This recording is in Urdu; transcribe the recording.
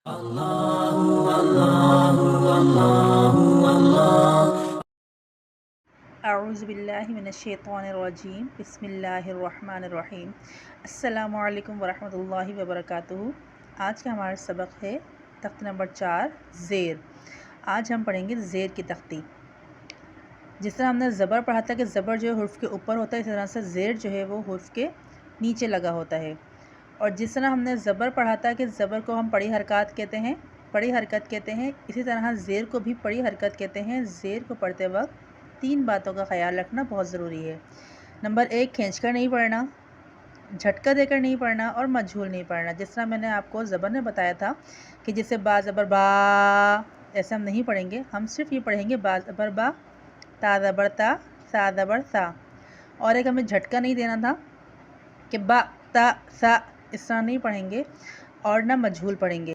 اعوذ باللہ من الشیطان الرجیم، بسم اللہ الرحمن الرحیم۔ السلام علیکم ورحمۃ اللہ وبرکاتہ۔ آج کا ہمارا سبق ہے تختی نمبر 4 زیر۔ آج ہم پڑھیں گے زیر کی تختی۔ جس طرح ہم نے زبر پڑھا تھا کہ زبر جو ہے حرف کے اوپر ہوتا ہے، اس طرح سے زیر جو ہے وہ حرف کے نیچے لگا ہوتا ہے۔ اور جس طرح ہم نے زبر پڑھا تھا کہ زبر کو ہم پڑی حرکات کہتے ہیں، پڑی حرکت کہتے ہیں، اسی طرح زیر کو بھی پڑی حرکت کہتے ہیں۔ زیر کو پڑھتے وقت 3 باتوں کا خیال رکھنا بہت ضروری ہے۔ نمبر 1، کھینچ کر نہیں پڑھنا، جھٹکا دے کر نہیں پڑھنا اور مجھول نہیں پڑھنا۔ جس طرح میں نے آپ کو زبر نے بتایا تھا کہ جسے با زبر با ایسے ہم نہیں پڑھیں گے، ہم صرف یہ پڑھیں گے با زبر با، تا زبر تا، سا زبر سا۔ اور ایک ہمیں جھٹکا نہیں دینا تھا کہ با تا سا، اس طرح نہیں پڑھیں گے، اور نہ مجھول پڑھیں گے۔